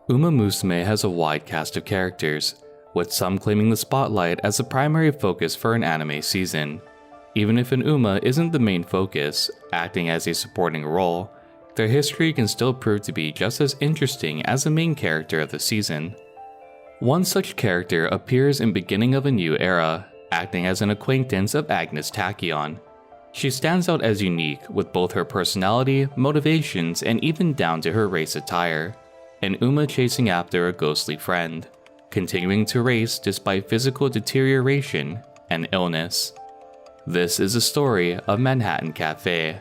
Umamusume has a wide cast of characters, with some claiming the spotlight as the primary focus for an anime season. Even if an Uma isn't the main focus, acting as a supporting role, their history can still prove to be just as interesting as the main character of the season. One such character appears in Beginning of a New Era, acting as an acquaintance of Agnes Tachyon. She stands out as unique with both her personality, motivations, and even down to her race attire. An Uma chasing after a ghostly friend, continuing to race despite physical deterioration and illness. This is the story of Manhattan Cafe,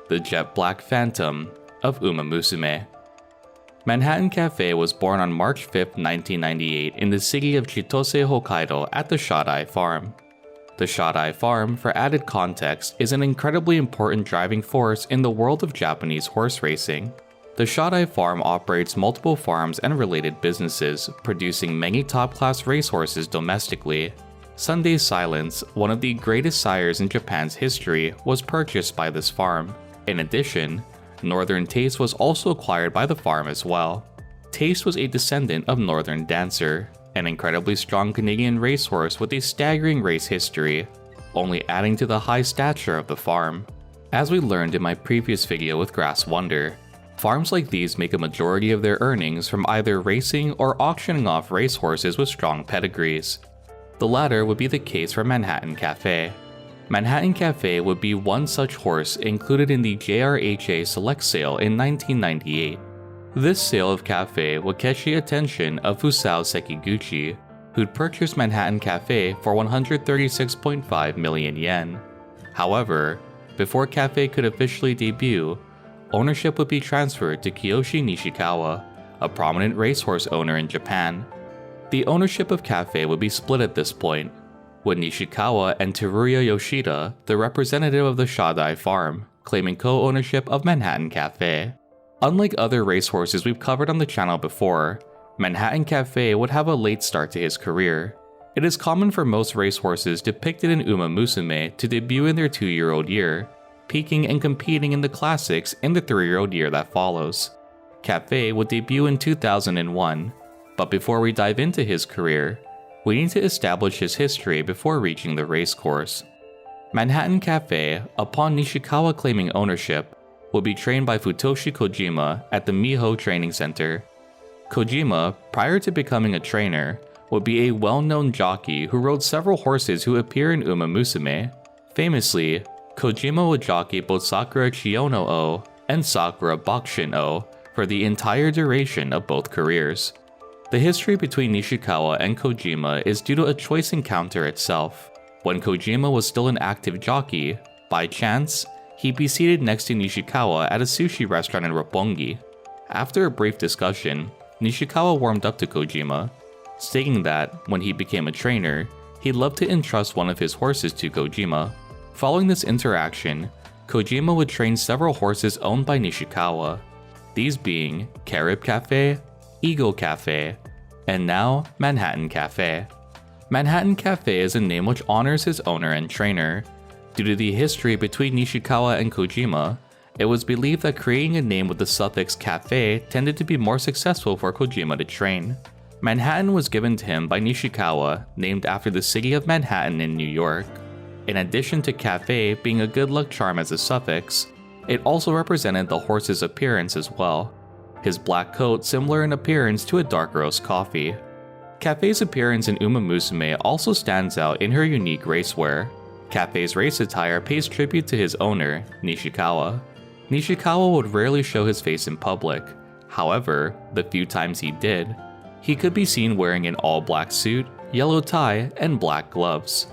the jet black phantom of Umamusume. Manhattan Cafe was born on March 5, 1998 in the city of Chitose, Hokkaido at the Shodai Farm. The Shodai Farm, for added context, is an incredibly important driving force in the world of Japanese horse racing. The Shodai Farm operates multiple farms and related businesses, producing many top-class racehorses domestically. Sunday Silence, one of the greatest sires in Japan's history, was purchased by this farm. In addition, Northern Taste was also acquired by the farm as well. Taste was a descendant of Northern Dancer, an incredibly strong Canadian racehorse with a staggering race history, only adding to the high stature of the farm. As we learned in my previous video with Grass Wonder, farms like these make a majority of their earnings from either racing or auctioning off racehorses with strong pedigrees. The latter would be the case for Manhattan Cafe. Manhattan Cafe would be one such horse included in the JRHA Select sale in 1998. This sale of Cafe would catch the attention of Fusao Sekiguchi, who'd purchased Manhattan Cafe for 136.5 million yen. However, before Cafe could officially debut, ownership would be transferred to Kiyoshi Nishikawa, a prominent racehorse owner in Japan. The ownership of Cafe would be split at this point, with Nishikawa and Teruya Yoshida, the representative of the Shodai Farm, claiming co-ownership of Manhattan Cafe. Unlike other racehorses we've covered on the channel before, Manhattan Cafe would have a late start to his career. It is common for most racehorses depicted in Umamusume to debut in their 2-year-old year, peaking and competing in the classics in the 3-year-old year that follows. Cafe would debut in 2001, but before we dive into his career, we need to establish his history before reaching the racecourse. Manhattan Cafe, upon Nishikawa claiming ownership, would be trained by Futoshi Kojima at the Miho Training Center. Kojima, prior to becoming a trainer, would be a well-known jockey who rode several horses who appear in Umamusume. Famously, Kojima would jockey both Sakura Chiyono-o and Sakura Bakushin-o for the entire duration of both careers. The history between Nishikawa and Kojima is due to a choice encounter itself. When Kojima was still an active jockey, by chance, he'd be seated next to Nishikawa at a sushi restaurant in Roppongi. After a brief discussion, Nishikawa warmed up to Kojima, stating that, when he became a trainer, he'd love to entrust one of his horses to Kojima. Following this interaction, Kojima would train several horses owned by Nishikawa, these being Carib Cafe, Eagle Cafe, and now Manhattan Cafe. Manhattan Cafe is a name which honors his owner and trainer. Due to the history between Nishikawa and Kojima, it was believed that creating a name with the suffix Cafe tended to be more successful for Kojima to train. Manhattan was given to him by Nishikawa, named after the city of Manhattan in New York. In addition to Cafe being a good luck charm as a suffix, it also represented the horse's appearance as well. His black coat similar in appearance to a dark roast coffee. Cafe's appearance in Umamusume also stands out in her unique racewear. Cafe's race attire pays tribute to his owner, Nishikawa. Nishikawa would rarely show his face in public. However, the few times he did, he could be seen wearing an all-black suit, yellow tie, and black gloves.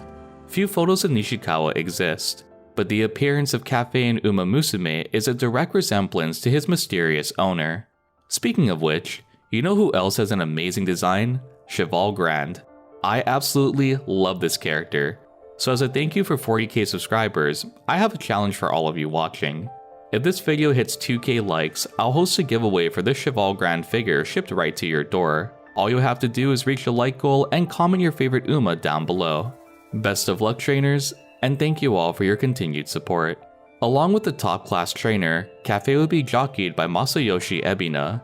Few photos of Nishikawa exist, but the appearance of Cafe in Umamusume is a direct resemblance to his mysterious owner. Speaking of which, you know who else has an amazing design? Cheval Grand. I absolutely love this character. So as a thank you for 40k subscribers, I have a challenge for all of you watching. If this video hits 2k likes, I'll host a giveaway for this Cheval Grand figure shipped right to your door. All you have to do is reach the like goal and comment your favorite Uma down below. Best of luck, trainers, and thank you all for your continued support. Along with the top class trainer, Cafe would be jockeyed by Masayoshi Ebina.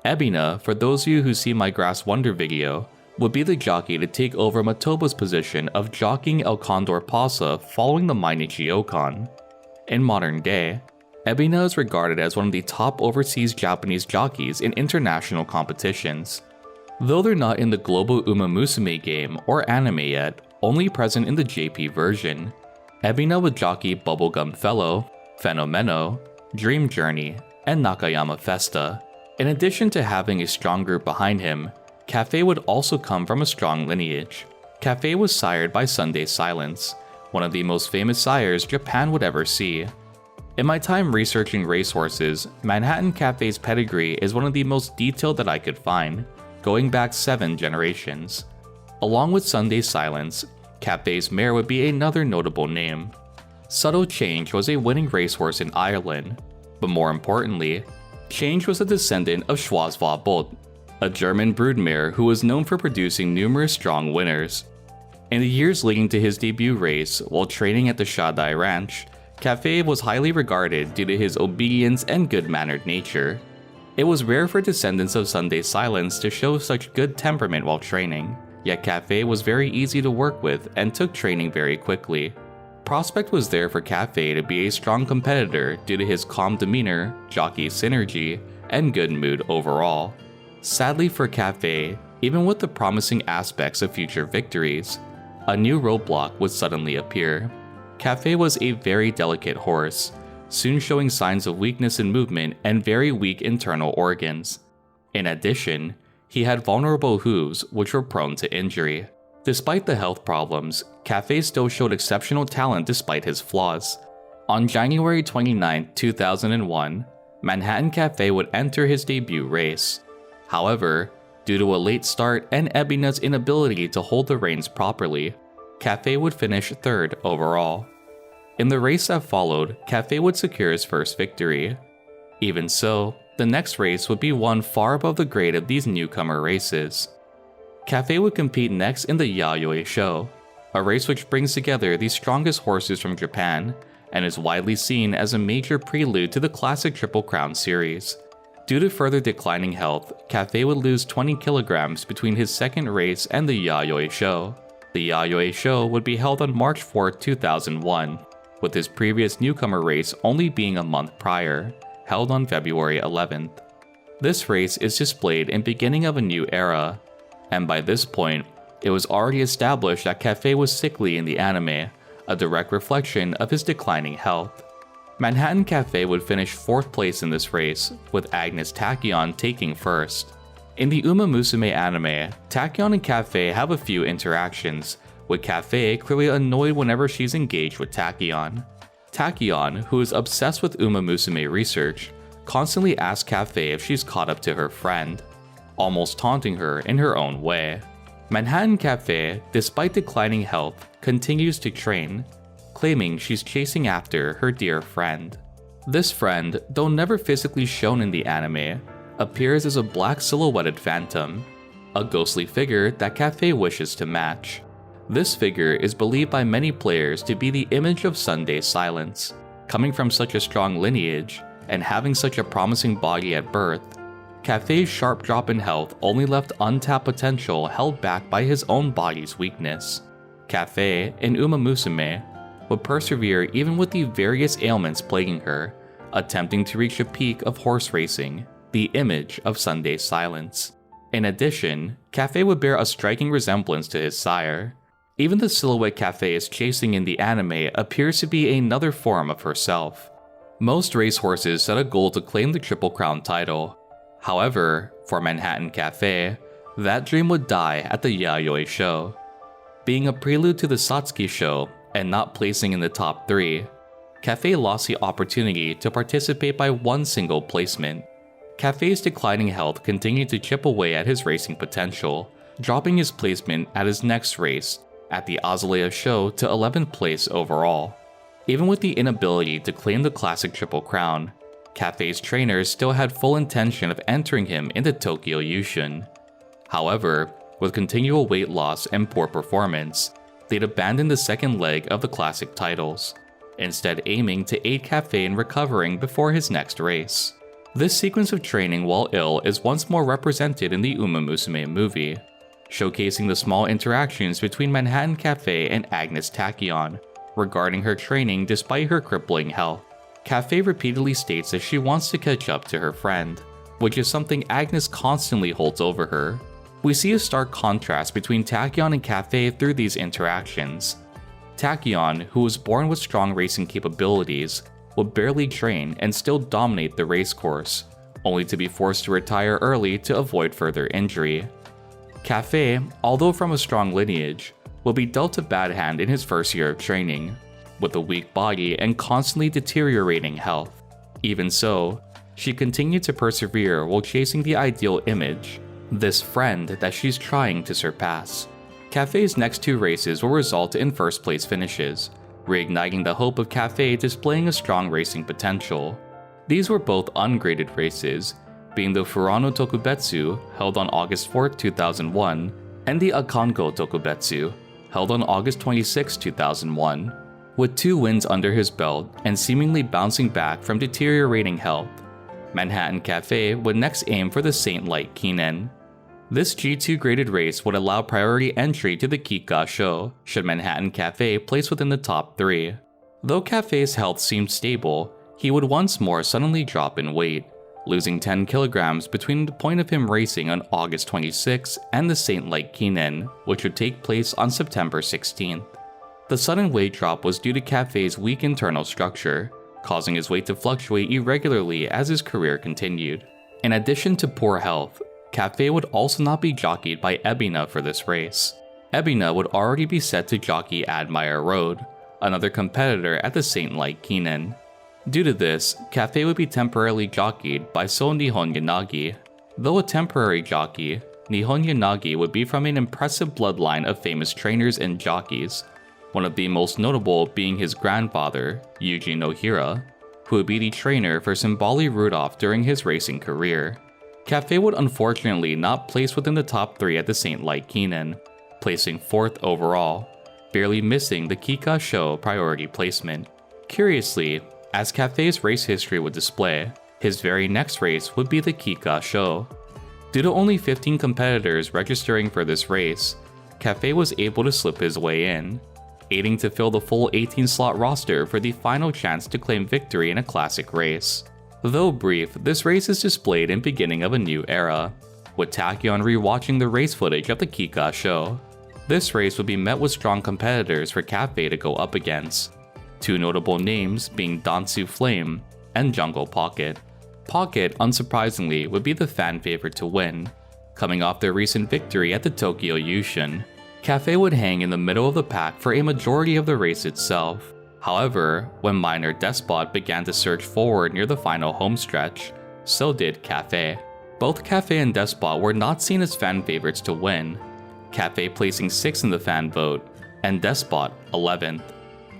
Ebina, for those of you who see my Grass Wonder video, would be the jockey to take over Matoba's position of jockeying El Condor Pasa following the Mainichi Okan. In modern day, Ebina is regarded as one of the top overseas Japanese jockeys in international competitions. Though they're not in the global Umamusume game or anime yet, only present in the JP version, Ebina would jockey Bubblegum Fellow, Fenomeno, Dream Journey, and Nakayama Festa. In addition to having a strong group behind him, Cafe would also come from a strong lineage. Cafe was sired by Sunday Silence, one of the most famous sires Japan would ever see. In my time researching racehorses, Manhattan Cafe's pedigree is one of the most detailed that I could find, going back 7 generations. Along with Sunday Silence, Cafe's mare would be another notable name. Subtle Change was a winning racehorse in Ireland, but more importantly, Change was a descendant of Schwarzwald, a German broodmare who was known for producing numerous strong winners. In the years leading to his debut race, while training at the Shadai Ranch, Cafe was highly regarded due to his obedience and good-mannered nature. It was rare for descendants of Sunday Silence to show such good temperament while training, yet Cafe was very easy to work with and took training very quickly. Prospect was there for Cafe to be a strong competitor due to his calm demeanor, jockey synergy, and good mood overall. Sadly for Cafe, even with the promising aspects of future victories, a new roadblock would suddenly appear. Cafe was a very delicate horse, soon showing signs of weakness in movement and very weak internal organs. In addition, he had vulnerable hooves which were prone to injury. Despite the health problems, Cafe still showed exceptional talent despite his flaws. On January 29, 2001, Manhattan Cafe would enter his debut race. However, due to a late start and Ebina's inability to hold the reins properly, Cafe would finish 3rd overall. In the race that followed, Cafe would secure his first victory. Even so, the next race would be one far above the grade of these newcomer races. Cafe would compete next in the Yayoi Sho, a race which brings together the strongest horses from Japan and is widely seen as a major prelude to the classic Triple Crown series. Due to further declining health, Cafe would lose 20 kilograms between his second race and the Yayoi Sho. The Yayoi Sho would be held on March 4, 2001, with his previous newcomer race only being a month prior, held on February 11th. This race is displayed in beginning of a new era, and by this point, it was already established that Cafe was sickly in the anime, a direct reflection of his declining health. Manhattan Cafe would finish 4th place in this race, with Agnes Tachyon taking 1st. In the Umamusume anime, Tachyon and Cafe have a few interactions, with Cafe clearly annoyed whenever she's engaged with Tachyon. Tachyon, who is obsessed with Umamusume research, constantly asks Cafe if she's caught up to her friend, almost taunting her in her own way. Manhattan Cafe, despite declining health, continues to train, claiming she's chasing after her dear friend. This friend, though never physically shown in the anime, appears as a black silhouetted phantom, a ghostly figure that Cafe wishes to match. This figure is believed by many players to be the image of Sunday Silence. Coming from such a strong lineage, and having such a promising body at birth, Cafe's sharp drop in health only left untapped potential held back by his own body's weakness. Cafe, in Umamusume, would persevere even with the various ailments plaguing her, attempting to reach a peak of horse racing, the image of Sunday Silence. In addition, Cafe would bear a striking resemblance to his sire. Even the silhouette Cafe is chasing in the anime appears to be another form of herself. Most racehorses set a goal to claim the Triple Crown title. However, for Manhattan Cafe, that dream would die at the Yayoi Sho. Being a prelude to the Satsuki Sho and not placing in the top 3, Cafe lost the opportunity to participate by one single placement. Cafe's declining health continued to chip away at his racing potential, dropping his placement at his next race, at the Azalea Sho, to 11th place overall. Even with the inability to claim the classic Triple Crown, Cafe's trainers still had full intention of entering him into Tokyo Yushun. However, with continual weight loss and poor performance, they'd abandoned the second leg of the classic titles, instead aiming to aid Cafe in recovering before his next race. This sequence of training while ill is once more represented in the Umamusume movie, showcasing the small interactions between Manhattan Cafe and Agnes Tachyon regarding her training despite her crippling health. Cafe repeatedly states that she wants to catch up to her friend, which is something Agnes constantly holds over her. We see a stark contrast between Tachyon and Cafe through these interactions. Tachyon, who was born with strong racing capabilities, would barely train and still dominate the race course, only to be forced to retire early to avoid further injury. Cafe, although from a strong lineage, will be dealt a bad hand in his first year of training, with a weak body and constantly deteriorating health. Even so, she continued to persevere while chasing the ideal image, this friend that she's trying to surpass. Cafe's next 2 races will result in first place finishes, reigniting the hope of Cafe displaying a strong racing potential. These were both ungraded races, being the Furano Tokubetsu, held on August 4, 2001, and the Akanko Tokubetsu, held on August 26, 2001. With 2 wins under his belt and seemingly bouncing back from deteriorating health, Manhattan Cafe would next aim for the Saint Light Kinen. This G2 graded race would allow priority entry to the Kikuka Sho should Manhattan Cafe place within the top 3. Though Cafe's health seemed stable, he would once more suddenly drop in weight, losing 10 kilograms between the point of him racing on August 26 and the Saint Light Kinen, which would take place on September 16th. The sudden weight drop was due to Cafe's weak internal structure, causing his weight to fluctuate irregularly as his career continued. In addition to poor health, Cafe would also not be jockeyed by Ebina for this race. Ebina would already be set to jockey Admire Road, another competitor at the Saint Light Kinen. Due to this, Cafe would be temporarily jockeyed by So Nihon Yanagi. Though a temporary jockey, Nihon Yanagi would be from an impressive bloodline of famous trainers and jockeys, one of the most notable being his grandfather, Yuji Nohira, who would be the trainer for Simbali Rudolph during his racing career. Cafe would unfortunately not place within the top 3 at the Saint Light Kinen, placing 4th overall, barely missing the Kikuka Sho priority placement. Curiously, as Cafe's race history would display, his very next race would be the Kikuka Sho. Due to only 15 competitors registering for this race, Cafe was able to slip his way in, aiding to fill the full 18-slot roster for the final chance to claim victory in a classic race. Though brief, this race is displayed in beginning of a new era, with Tachyon rewatching the race footage of the Kikuka Sho. This race would be met with strong competitors for Cafe to go up against, 2 notable names being Dansu Flame and Jungle Pocket. Pocket, unsurprisingly, would be the fan favorite to win, coming off their recent victory at the Tokyo Yushin. Cafe would hang in the middle of the pack for a majority of the race itself. However, when Minor Despot began to surge forward near the final homestretch, so did Cafe. Both Cafe and Despot were not seen as fan favorites to win, Cafe placing 6th in the fan vote, and Despot 11th.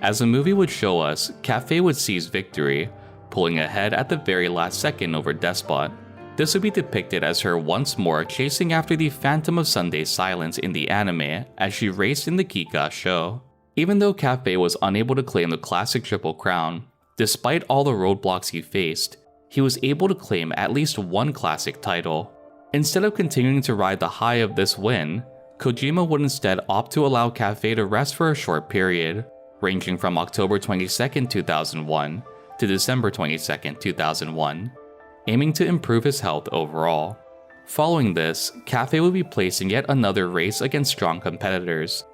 As the movie would show us, Cafe would seize victory, pulling ahead at the very last second over Despot. This would be depicted as her once more chasing after the Phantom of Sunday's silence in the anime as she raced in the Kikuka Sho. Even though Cafe was unable to claim the classic Triple Crown, despite all the roadblocks he faced, he was able to claim at least one classic title. Instead of continuing to ride the high of this win, Kojima would instead opt to allow Cafe to rest for a short period, ranging from October 22, 2001 to December 22, 2001, aiming to improve his health overall. Following this, Cafe would be placing yet another race against strong competitors.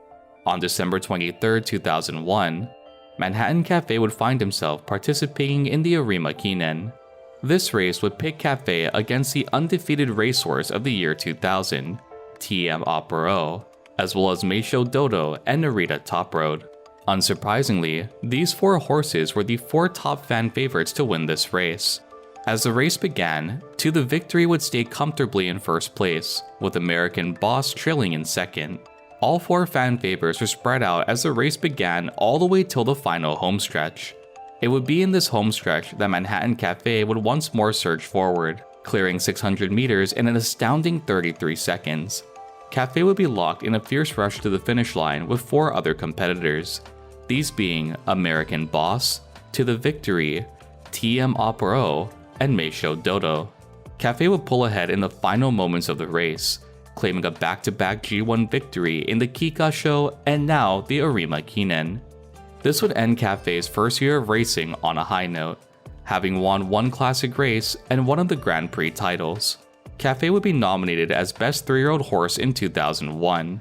On December 23, 2001, Manhattan Cafe would find himself participating in the Arima Kinen. This race would pit Cafe against the undefeated racehorse of the year 2000, TM Opero, as well as Meisho Dodo and Narita Top Road. Unsurprisingly, these 4 horses were the 4 top fan favorites to win this race. As the race began, To the Victory would stay comfortably in first place, with American Boss trailing in second. All 4 fan favorites were spread out as the race began all the way till the final homestretch. It would be in this homestretch that Manhattan Cafe would once more surge forward, clearing 600 meters in an astounding 33 seconds. Cafe would be locked in a fierce rush to the finish line with 4 other competitors, these being American Boss, To the Victory, TM Opero, and Meisho Dodo. Cafe would pull ahead in the final moments of the race, claiming a back-to-back G1 victory in the Kikuka Sho and now the Arima Kinen. This would end Cafe's first year of racing on a high note, having won one classic race and one of the Grand Prix titles. Cafe would be nominated as Best 3-Year-Old Horse in 2001.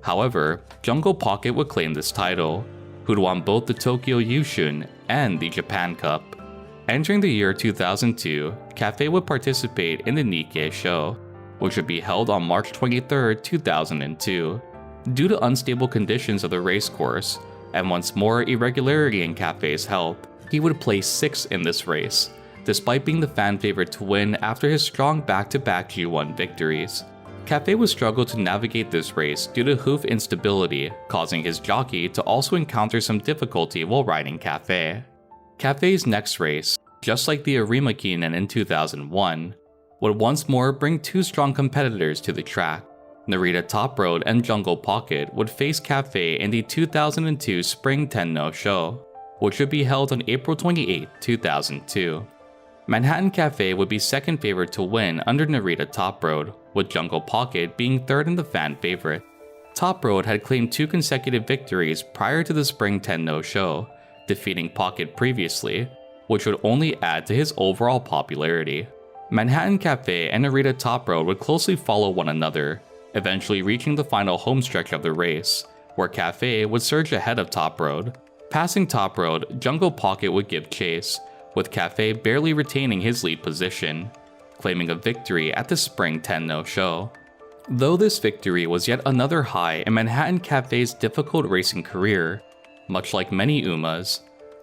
However, Jungle Pocket would claim this title, who'd won both the Tokyo Yushun and the Japan Cup. Entering the year 2002, Cafe would participate in the Nikkei Show, which would be held on March 23, 2002. Due to unstable conditions of the racecourse, and once more irregularity in Cafe's health, he would place 6th in this race, despite being the fan favorite to win after his strong back-to-back G1 victories. Cafe would struggle to navigate this race due to hoof instability, causing his jockey to also encounter some difficulty while riding Cafe. Cafe's next race, just like the Arima Kinen in 2001, would once more bring two strong competitors to the track. Narita Top Road and Jungle Pocket would face Cafe in the 2002 Spring Tenno Show, which would be held on April 28, 2002. Manhattan Cafe would be second favorite to win under Narita Top Road, with Jungle Pocket being third in the fan favorite. Top Road had claimed 2 consecutive victories prior to the Spring Tenno Show, defeating Pocket previously, which would only add to his overall popularity. Manhattan Cafe and Narita Top Road would closely follow one another, eventually reaching the final homestretch of the race, where Cafe would surge ahead of Top Road. Passing Top Road, Jungle Pocket would give chase, with Cafe barely retaining his lead position, claiming a victory at the Spring Tenno Show. Though this victory was yet another high in Manhattan Cafe's difficult racing career, much like many Umas,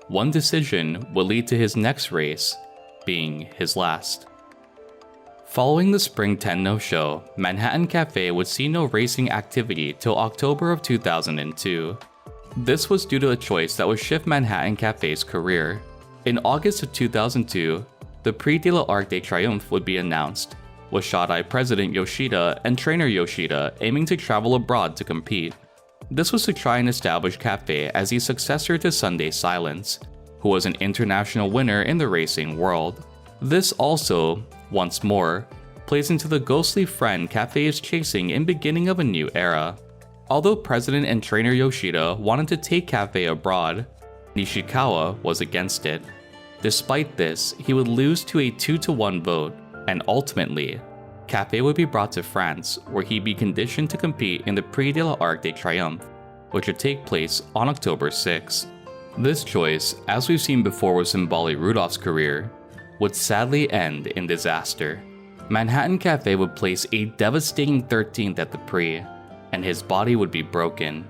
one decision would lead to his next race being his last. Following the Spring Tenno Show, Manhattan Cafe would see no racing activity till October of 2002. This was due to a choice that would shift Manhattan Cafe's career. In August of 2002, the Prix de l'Arc de Triomphe would be announced, with Shodai President Yoshida and trainer Yoshida aiming to travel abroad to compete. This was to try and establish Cafe as the successor to Sunday Silence, who was an international winner in the racing world. This also, once more, plays into the ghostly friend Cafe is chasing in beginning of a new era. Although President and trainer Yoshida wanted to take Cafe abroad, Nishikawa was against it. Despite this, he would lose to a 2-1 vote, and ultimately, Cafe would be brought to France, where he'd be conditioned to compete in the Prix de l'Arc de Triomphe, which would take place on October 6. This choice, as we've seen before with Simbali Rudolph's career, would sadly end in disaster. Manhattan Cafe would place a devastating 13th at the Prix, and his body would be broken,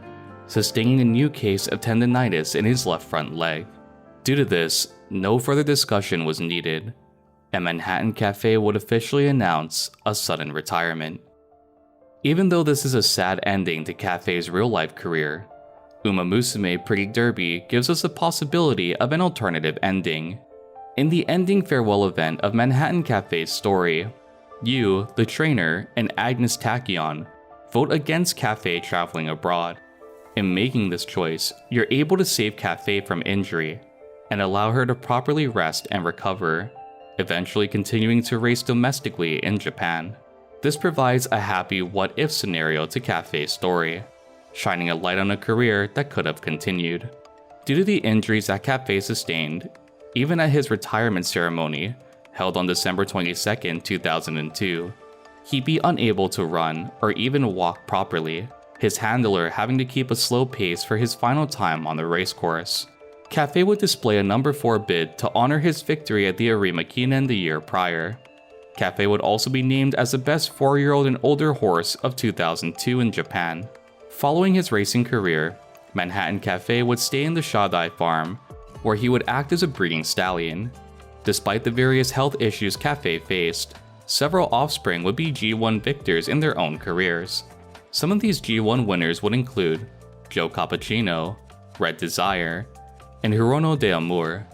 sustaining a new case of tendinitis in his left front leg. Due to this, no further discussion was needed, and Manhattan Cafe would officially announce a sudden retirement. Even though this is a sad ending to Cafe's real-life career, Umamusume Pretty Derby gives us a possibility of an alternative ending. In the ending farewell event of Manhattan Cafe's story, you, the trainer, and Agnes Tachyon vote against Cafe traveling abroad. In making this choice, you're able to save Cafe from injury and allow her to properly rest and recover, eventually continuing to race domestically in Japan. This provides a happy what-if scenario to Cafe's story, shining a light on a career that could have continued. Due to the injuries that Cafe sustained, even at his retirement ceremony, held on December 22, 2002, he'd be unable to run or even walk properly, his handler having to keep a slow pace for his final time on the racecourse. Cafe would display a number 4 bid to honor his victory at the Arima Kinen the year prior. Cafe would also be named as the best 4-year-old and older horse of 2002 in Japan. Following his racing career, Manhattan Cafe would stay in the Shodai farm, where he would act as a breeding stallion. Despite the various health issues Cafe faced, several offspring would be G1 victors in their own careers. Some of these G1 winners would include Joe Cappuccino, Red Desire, and Hirono de Amour.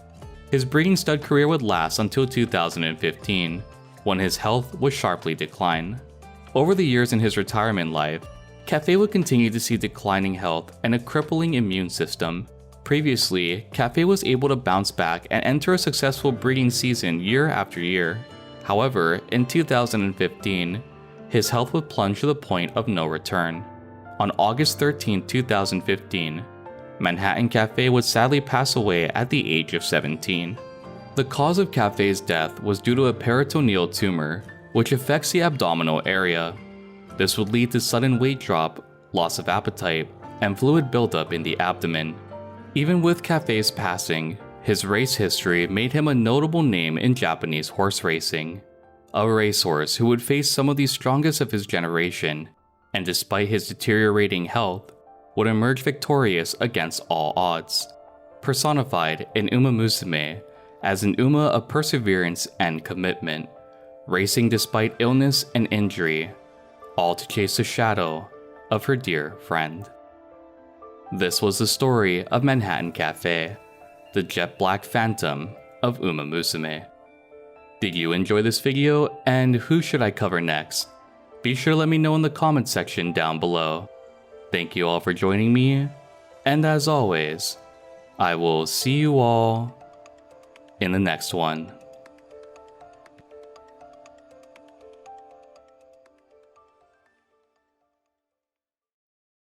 His breeding stud career would last until 2015, when his health would sharply decline. Over the years in his retirement life, Cafe would continue to see declining health and a crippling immune system, Previously, Cafe was able to bounce back and enter a successful breeding season year after year. However, in 2015, his health would plunge to the point of no return. On August 13, 2015, Manhattan Cafe would sadly pass away at the age of 17. The cause of Cafe's death was due to a peritoneal tumor, which affects the abdominal area. This would lead to sudden weight drop, loss of appetite, and fluid buildup in the abdomen. Even with Cafe's passing, his race history made him a notable name in Japanese horse racing. A racehorse who would face some of the strongest of his generation, and despite his deteriorating health, would emerge victorious against all odds. Personified in Umamusume as an Uma of perseverance and commitment, racing despite illness and injury, all to chase the shadow of her dear friend. This was the story of Manhattan Cafe, the jet black phantom of Umamusume. Did you enjoy this video, and who should I cover next? Be sure to let me know in the comment section down below. Thank you all for joining me, and as always, I will see you all in the next one.